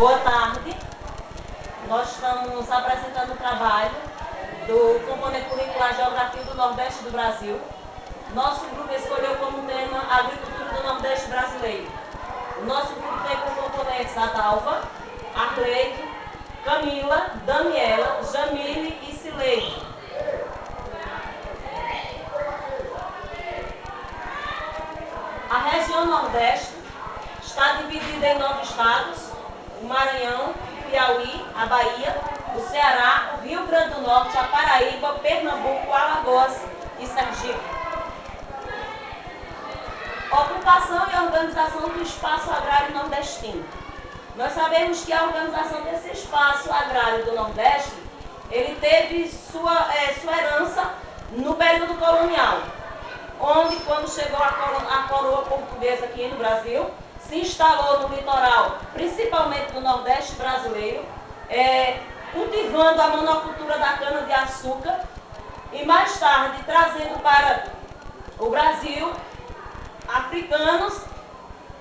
Boa tarde. Nós estamos apresentando o trabalho do componente curricular Geografia do Nordeste do Brasil. Nosso grupo escolheu como tema Agricultura do Nordeste Brasileiro. O nosso grupo tem como componentes Adalva, Arleide, Camila, Daniela, Jamile e Cileide. A região Nordeste está dividida em 9 estados: o Maranhão, o Piauí, a Bahia, o Ceará, o Rio Grande do Norte, a Paraíba, Pernambuco, Alagoas e Sergipe. Ocupação e organização do espaço agrário nordestino. Nós sabemos que a organização desse espaço agrário do Nordeste, ele teve sua herança no período colonial, onde, quando chegou a coroa portuguesa aqui no Brasil, se instalou no litoral, principalmente do Nordeste brasileiro, cultivando a monocultura da cana-de-açúcar e, mais tarde, trazendo para o Brasil africanos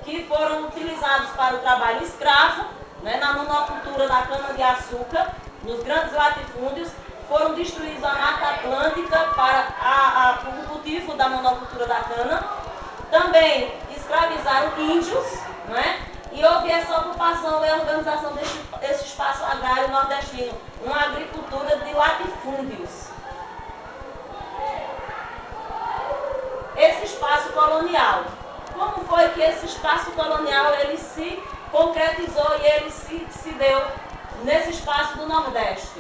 que foram utilizados para o trabalho escravo, na monocultura da cana-de-açúcar, nos grandes latifúndios. Foram destruídos a Mata Atlântica para o cultivo da monocultura da cana. Também escravizaram índios, e houve essa ocupação e organização desse espaço agrário nordestino, uma agricultura de latifúndios. Esse espaço colonial, como foi que esse espaço colonial ele se concretizou e ele se deu nesse espaço do Nordeste?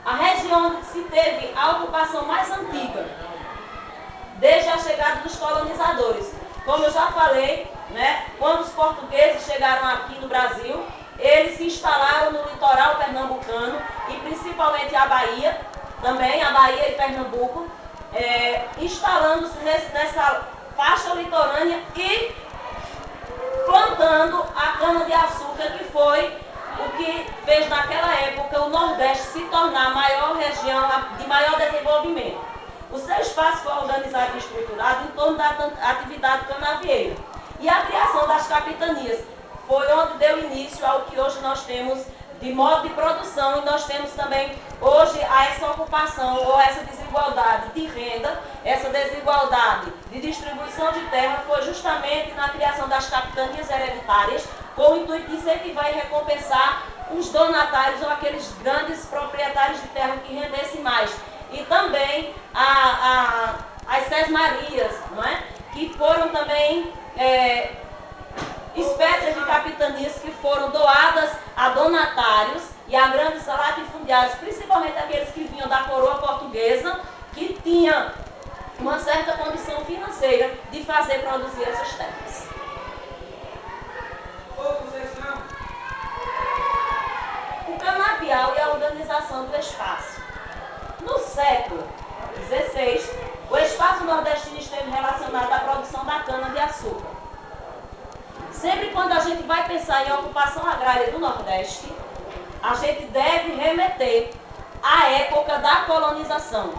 A região onde se teve a ocupação mais antiga, desde a chegada dos colonizadores. Como eu já falei, quando os portugueses chegaram aqui no Brasil, eles se instalaram no litoral pernambucano e principalmente a Bahia, também a Bahia e Pernambuco, instalando-se nessa faixa litorânea e plantando a cana-de-açúcar, que foi o que fez naquela época o Nordeste se tornar a maior região de maior desenvolvimento. O seu espaço foi organizado e estruturado em torno da atividade canavieira. E a criação das capitanias foi onde deu início ao que hoje nós temos de modo de produção, e nós temos também hoje essa ocupação ou essa desigualdade de renda, essa desigualdade de distribuição de terra, foi justamente na criação das capitanias hereditárias, com o intuito de incentivar e recompensar os donatários ou aqueles grandes proprietários de terra que rendessem mais. E também as sesmarias, que foram também espécies de capitanias que foram doadas a donatários e a grandes latifundiários, principalmente aqueles que vinham da coroa portuguesa, que tinham uma certa condição financeira de fazer produzir essas terras. O canavial e a organização do espaço. No século XVI, o espaço nordestino esteve relacionado à produção da cana-de-açúcar. Sempre quando a gente vai pensar em ocupação agrária do Nordeste, a gente deve remeter à época da colonização,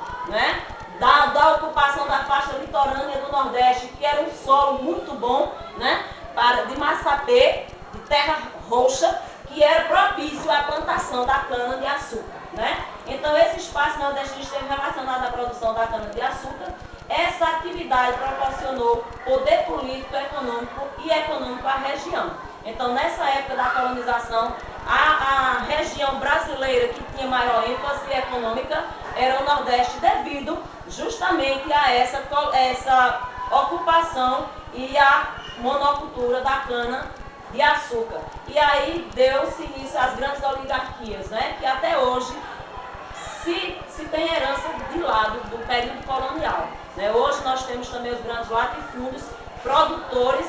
da ocupação da faixa litorânea do Nordeste, que era um solo muito bom, de massapê, de terra roxa, que era propício à plantação da cana-de-açúcar. Então, esse espaço nordestino esteve relacionado à produção da cana-de-açúcar. Essa atividade proporcionou poder político, econômico à região. Então, nessa época da colonização, a região brasileira que tinha maior ênfase econômica era o Nordeste, devido justamente a essa ocupação e a monocultura da cana-de-açúcar. E aí deu-se início às grandes oligarquias, que até hoje se tem herança de lado do período colonial. Hoje nós temos também os grandes latifúndios, produtores,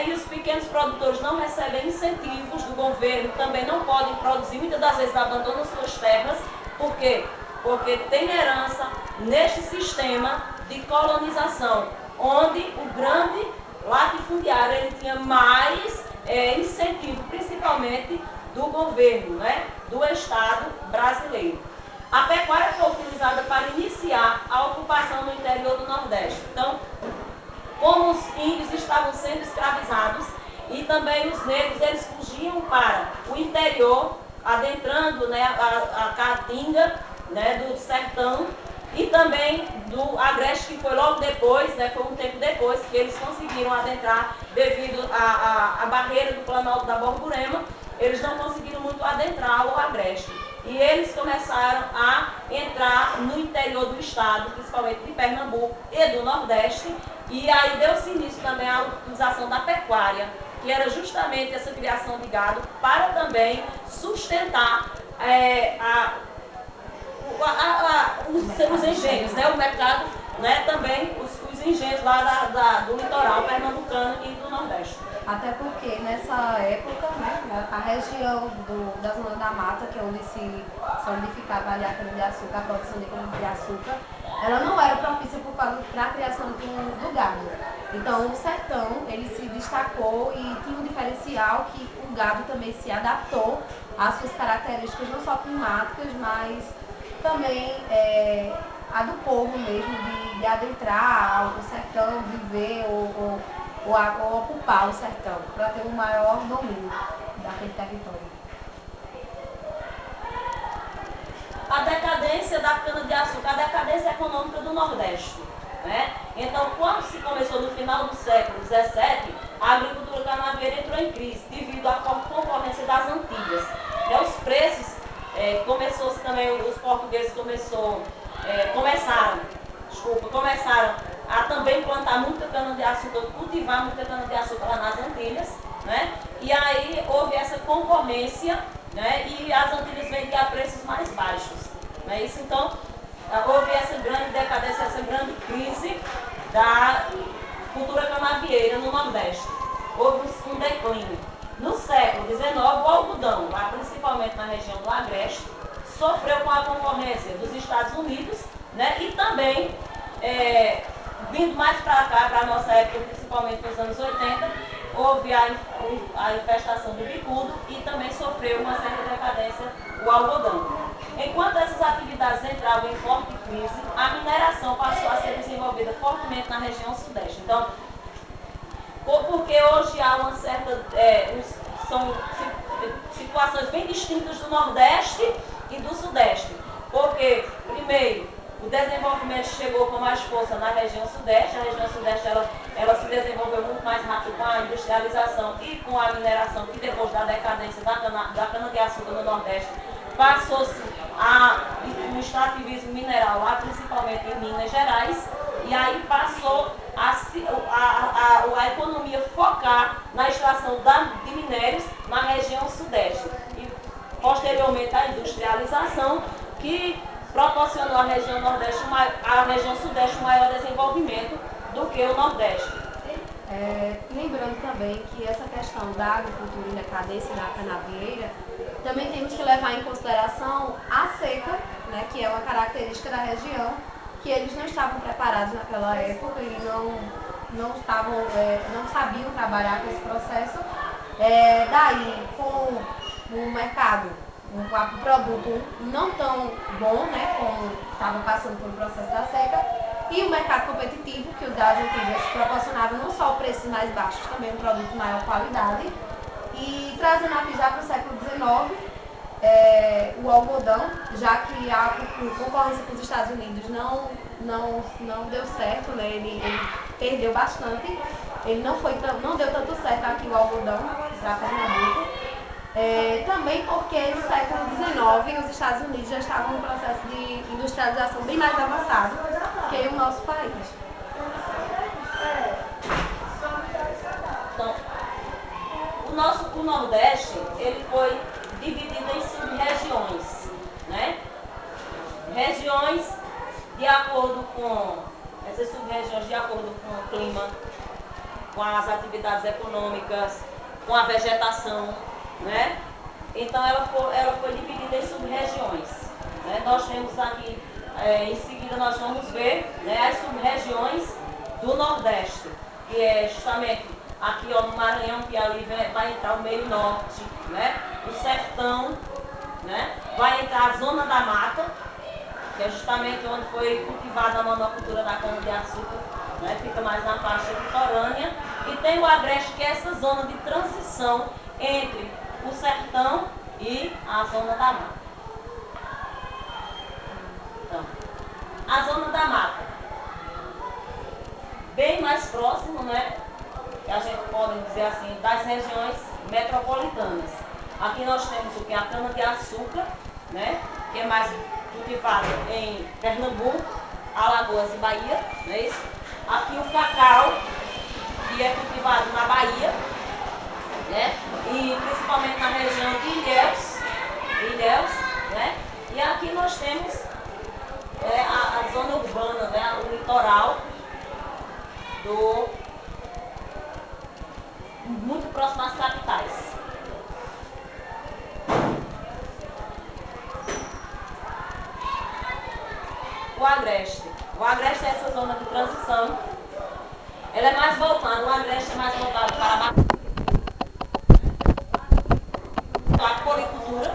e os pequenos produtores não recebem incentivos do governo, também não podem produzir, muitas das vezes abandonam suas terras. Por quê? Porque tem herança neste sistema de colonização, onde o grande latifundiário ele tinha mais incentivo, principalmente do governo, do Estado brasileiro. A pecuária foi utilizada para iniciar a ocupação no interior do Nordeste. Então, como os índios estavam sendo escravizados e também os negros, eles fugiam convergiam para o interior, adentrando, né, a Caatinga, né, do sertão, e também do Agreste, que foi logo depois, né, foi um tempo depois que eles conseguiram adentrar devido à barreira do Planalto da Borborema. Eles não conseguiram muito adentrar o Agreste. E eles começaram a entrar no interior do estado, principalmente de Pernambuco e do Nordeste, e aí deu-se início também à utilização da pecuária, que era justamente essa criação de gado para também sustentar os engenhos, né? O mercado, né? Também os engenhos lá do litoral pernambucano e do Nordeste. Até porque nessa época, né, a região da Zona da Mata, que é onde se solidificava ali a cana-de-açúcar, a produção de cana-de-açúcar, ela não era propícia para a criação do gado. Então o sertão ele se destacou e tinha um diferencial que o gado também se adaptou às suas características, não só climáticas, mas também a do povo mesmo, de adentrar o sertão, viver ou ocupar o sertão, para ter um maior domínio daquele território. A decadência da cana-de-açúcar, a decadência econômica do Nordeste. Né? Então, quando se começou no final do século XVII, a agricultura canaveira entrou em crise devido à concorrência das Antilhas. E os preços, começou-se também, os portugueses começaram a também plantar muita cana-de-açúcar, cultivar muita cana-de-açúcar lá nas Antilhas, né? E aí houve essa concorrência, né? E as Antilhas vendiam a preços mais baixos. Né? Isso, então, houve essa grande decadência, essa grande crise da cultura canavieira no Nordeste. Houve um declínio. No século XIX, o algodão, lá principalmente na região do Agreste, sofreu com a concorrência dos Estados Unidos, né? E também vindo mais para cá, para a nossa época, principalmente nos anos 80, houve a infestação do bicudo e também sofreu uma certa decadência o algodão. Enquanto essas atividades entravam em forte crise, a mineração passou a ser desenvolvida fortemente na região sudeste. Então, porque hoje há uma certa... são situações bem distintas do Nordeste e do Sudeste. Porque, primeiro, o desenvolvimento chegou com mais força na região Sudeste. A região Sudeste ela se desenvolveu muito mais rápido com a industrialização e com a mineração, que depois da decadência da cana-de-açúcar no Nordeste, passou-se um extrativismo mineral lá, principalmente em Minas Gerais, e aí passou a economia focar na extração de minérios na região Sudeste. E, posteriormente, a industrialização, que proporcionou à região Nordeste, à região Sudeste um maior desenvolvimento do que o Nordeste. Lembrando também que essa questão da agricultura em decadência da canavieira, também temos que levar em consideração a seca, né, que é uma característica da região, que eles não estavam preparados naquela época e não sabiam trabalhar com esse processo. Daí, com o mercado, o produto não tão bom, né, como estava passando pelo processo da seca, e o mercado competitivo, que o das Antilhas proporcionava não só preços mais baixos, também um produto de maior qualidade. E trazendo aqui já para o século XIX, o algodão, já que a concorrência com os Estados Unidos não deu certo, né, ele perdeu bastante, ele não deu tanto certo aqui o algodão para Pernambuco. Também porque no século XIX os Estados Unidos já estavam em um processo de industrialização bem mais avançado que o nosso país. Então, o Nordeste ele foi dividido em sub-regiões, né? Regiões de acordo com essas sub-regiões, de acordo com o clima, com as atividades econômicas, com a vegetação, né? Então ela foi dividida em sub-regiões. Né? Nós temos aqui, em seguida nós vamos ver, né, as sub-regiões do Nordeste, que é justamente aqui, ó, no Maranhão, que ali vai entrar o meio norte, né? O sertão, né? Vai entrar a zona da mata, que é justamente onde foi cultivada a monocultura da cana-de-açúcar, né? Fica mais na faixa litorânea. E tem o Agreste, que é essa zona de transição entre sertão e a zona da mata. Então, a zona da mata, bem mais próximo, né? Que a gente pode dizer assim, das regiões metropolitanas. Aqui nós temos o que? A cana-de-açúcar, né? Que é mais cultivado em Pernambuco, Alagoas e Bahia, não é isso? Aqui o cacau, que é cultivado na Bahia, né? E principalmente na região de Ilhéus, né? E aqui nós temos a zona urbana, né? O litoral, muito próximo às capitais. O Agreste. O Agreste é essa zona de transição. Ela é mais voltada, o Agreste é mais voltado para a policultura,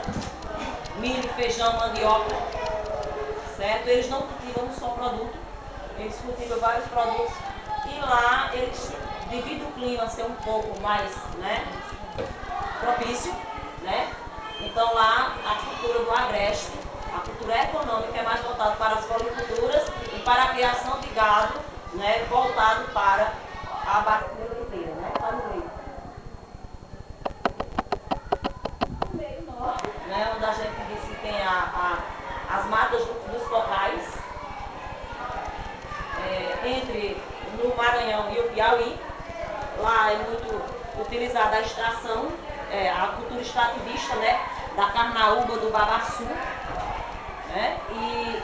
milho, feijão, mandioca, certo? Eles não cultivam um só produto, eles cultivam vários produtos e lá eles, devido ao clima ser um pouco mais, né, propício, né? Então lá a cultura do Agreste, a cultura econômica é mais voltada para as policulturas e para a criação de gado, né, voltado para a abate leiteira, né? Está no meio. No meio norte, né, onde a gente disse que tem as matas dos cocais, entre no Maranhão e o Piauí. Lá é muito utilizada a extração, a cultura extrativista, né, da carnaúba, do babaçu, né? E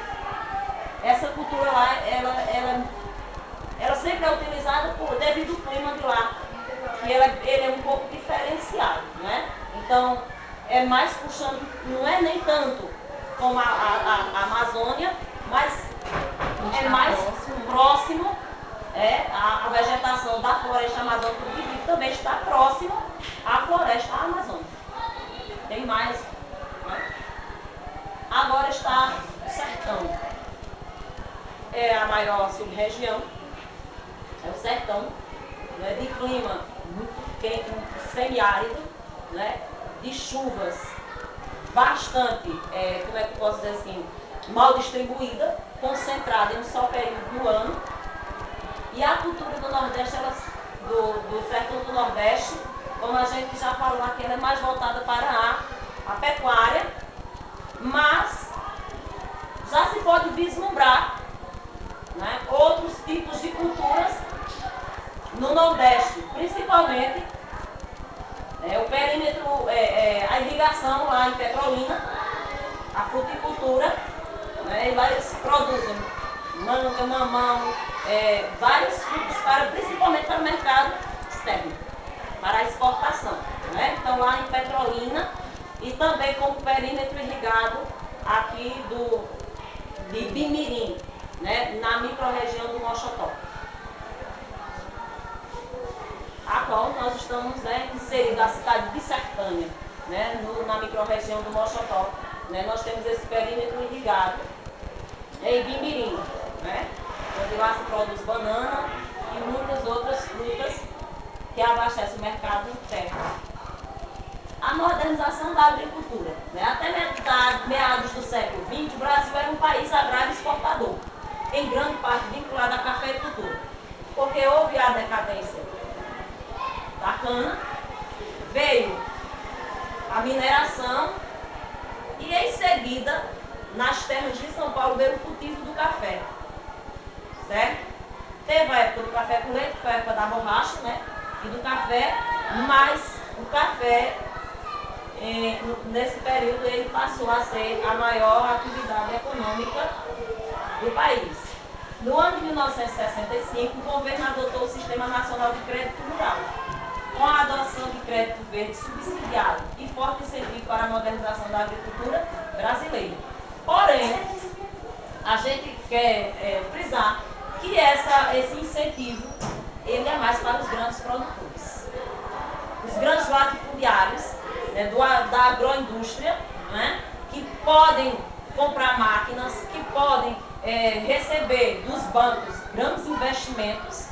essa cultura lá, ela sempre é utilizada devido ao clima de lá, que ele é um pouco diferenciado, né? Então, é mais puxando, não é nem tanto como a Amazônia, mas é mais próximo, a vegetação da floresta amazônica que também está próximo à floresta amazônica. Tem mais, né? Agora está o sertão. É a maior sub-região, é o sertão, né, de clima muito quente, muito semiárido, né, de chuvas bastante, como é que eu posso dizer assim, mal distribuída, concentrada em um só período do ano. E a cultura do Nordeste, do sertão do Nordeste, como a gente já falou aqui, ela é mais voltada para a pecuária, mas já se pode vislumbrar, né, outros tipos de culturas no Nordeste, principalmente o perímetro, a irrigação lá em Petrolina, a fruticultura, né, e lá eles produzem manga, mamão, vários frutos, principalmente para o mercado externo, para a exportação, né? Então lá em Petrolina e também como perímetro irrigado aqui de Bimirim, né, na microrregião do Mochotó, a qual nós estamos, né, inseridos na cidade de Sertânia, né, na microrregião do Mochotó, né, nós temos esse perímetro irrigado em Bimirim, né, onde lá se produz banana e muitas outras frutas que abastecem o mercado interno. A modernização da agricultura, né, até meados do século XX, o Brasil era um país agrário exportador, em grande parte vinculado à cafeicultura, porque houve a decadência da cana, veio a mineração e em seguida, nas terras de São Paulo, veio o cultivo do café, certo? Teve a época do café com leite, que foi a época da borracha, né, e do café, mas o café, nesse período, ele passou a ser a maior atividade econômica do país. No ano de 1965, o governo adotou o Sistema Nacional de Crédito Rural, com a adoção de crédito verde subsidiado e forte incentivo para a modernização da agricultura brasileira. Porém, a gente quer frisar que esse incentivo ele é mais para os grandes produtores. Os grandes latifundiários, né, da agroindústria, né, que podem comprar máquinas, que podem receber dos bancos grandes investimentos,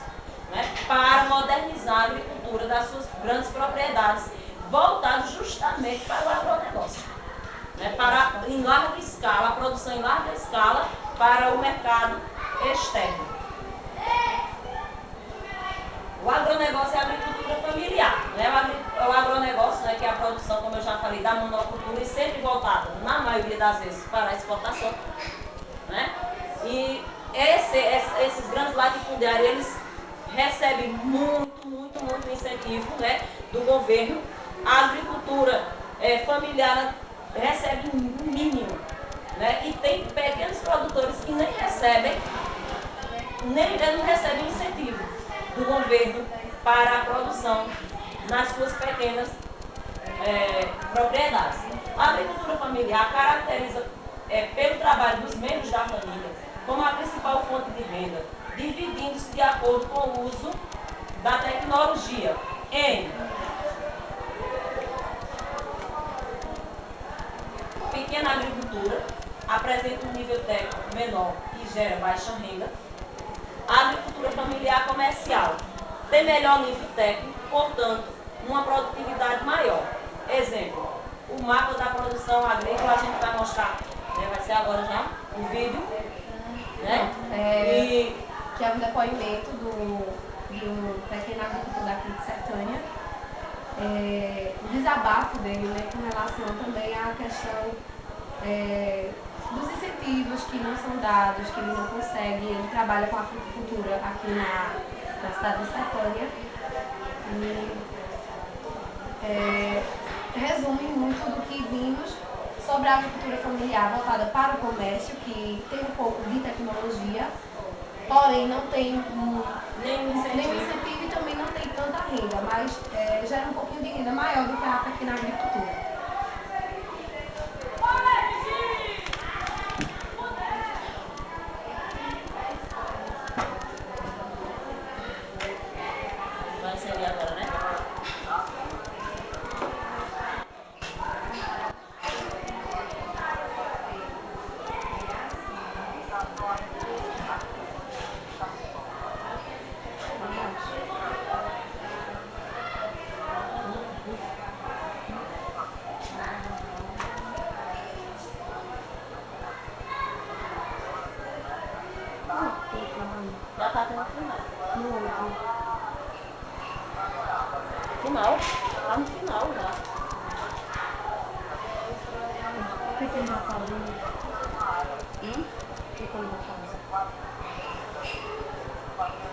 né, para modernizar a agricultura das suas grandes propriedades, voltado justamente para o agronegócio, né? Para, em larga escala, a produção em larga escala para o mercado externo. O agronegócio é a agricultura familiar, né? O agronegócio, né, que é a produção, como eu já falei, da monocultura e sempre voltada, na maioria das vezes, para a exportação, né? E esses grandes latifundiários, eles recebem muito incentivo, né, do governo. A agricultura familiar recebe um mínimo, né? E tem pequenos produtores que nem recebem, não recebem incentivo do governo para a produção nas suas pequenas propriedades. A agricultura familiar caracteriza pelo trabalho dos membros da família como a principal fonte de renda, dividindo-se de acordo com o uso da tecnologia em pequena agricultura, apresenta um nível técnico menor e gera baixa renda. A agricultura familiar comercial tem melhor nível técnico, portanto, uma produtividade maior. Exemplo, o mapa da produção agrícola a gente vai mostrar, né, vai ser agora já, o vídeo, né? Que é um depoimento do pequeno agricultor daqui de Sertânia. O desabafo dele, né, com relação também à questão dos incentivos que não são dados, que ele não consegue. Ele trabalha com a fruticultura aqui na cidade de Sertânia e resume muito do que vimos sobre a agricultura familiar voltada para o comércio, que tem um pouco de tecnologia, porém não tem nenhum incentivo e também não tem tanta renda, mas gera um pouquinho de renda maior do que a pequena agricultura. Vai ser ali agora, né? Já tá no final. Final? Tá no final já. Por que ele dá pausa? Por que ele dá pausa?